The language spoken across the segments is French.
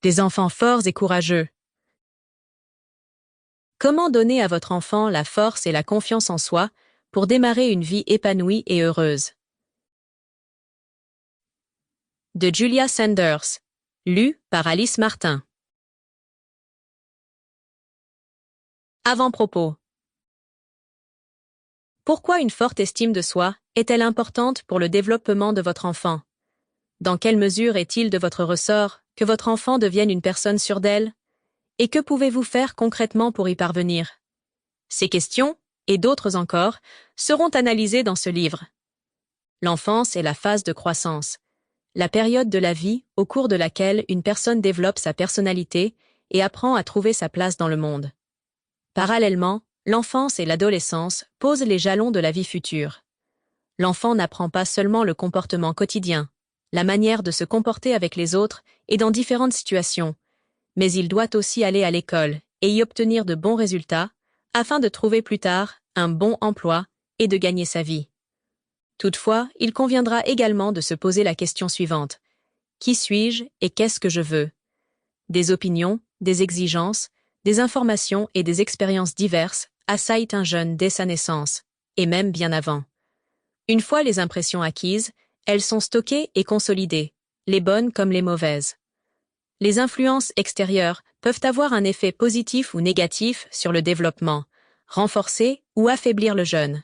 Des enfants forts et courageux. Comment donner à votre enfant la force et la confiance en soi pour démarrer une vie épanouie et heureuse? De Julia Sanders. Lu par Alice Martin. Avant-propos. Pourquoi une forte estime de soi est-elle importante pour le développement de votre enfant? Dans quelle mesure est-il de votre ressort que votre enfant devienne une personne sûre d'elle? Et que pouvez-vous faire concrètement pour y parvenir? Ces questions, et d'autres encore, seront analysées dans ce livre. L'enfance est la phase de croissance, la période de la vie au cours de laquelle une personne développe sa personnalité et apprend à trouver sa place dans le monde. Parallèlement, l'enfance et l'adolescence posent les jalons de la vie future. L'enfant n'apprend pas seulement le comportement quotidien, la manière de se comporter avec les autres et dans différentes situations, mais il doit aussi aller à l'école et y obtenir de bons résultats, afin de trouver plus tard un bon emploi et de gagner sa vie. Toutefois, il conviendra également de se poser la question suivante. Qui suis-je et qu'est-ce que je veux? Des opinions, des exigences, des informations et des expériences diverses assaillent un jeune dès sa naissance, et même bien avant. Une fois les impressions acquises, elles sont stockées et consolidées, les bonnes comme les mauvaises. Les influences extérieures peuvent avoir un effet positif ou négatif sur le développement, renforcer ou affaiblir le jeune.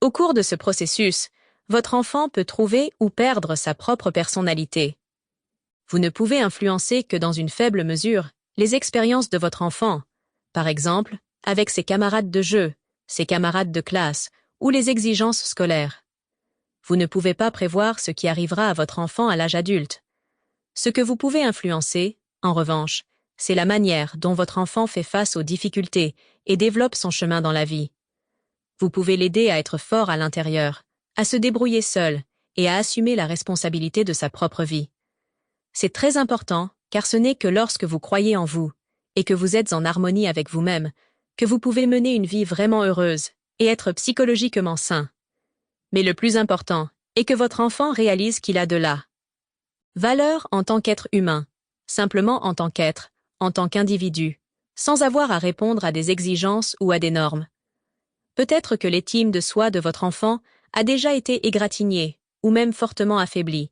Au cours de ce processus, votre enfant peut trouver ou perdre sa propre personnalité. Vous ne pouvez influencer que dans une faible mesure les expériences de votre enfant, par exemple avec ses camarades de jeu, ses camarades de classe ou les exigences scolaires. Vous ne pouvez pas prévoir ce qui arrivera à votre enfant à l'âge adulte. Ce que vous pouvez influencer, en revanche, c'est la manière dont votre enfant fait face aux difficultés et développe son chemin dans la vie. Vous pouvez l'aider à être fort à l'intérieur, à se débrouiller seul et à assumer la responsabilité de sa propre vie. C'est très important, car ce n'est que lorsque vous croyez en vous et que vous êtes en harmonie avec vous-même que vous pouvez mener une vie vraiment heureuse et être psychologiquement sain. Mais le plus important est que votre enfant réalise qu'il a de la valeur en tant qu'être humain, simplement en tant qu'être, en tant qu'individu, sans avoir à répondre à des exigences ou à des normes. Peut-être que l'estime de soi de votre enfant a déjà été égratignée, ou même fortement affaiblie.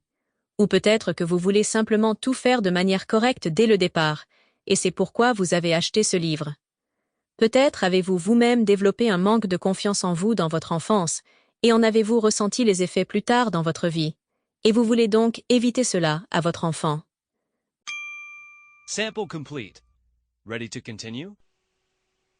Ou peut-être que vous voulez simplement tout faire de manière correcte dès le départ, et c'est pourquoi vous avez acheté ce livre. Peut-être avez-vous vous-même développé un manque de confiance en vous dans votre enfance, et en avez-vous ressenti les effets plus tard dans votre vie, et vous voulez donc éviter cela à votre enfant. Sample complete. Ready to continue?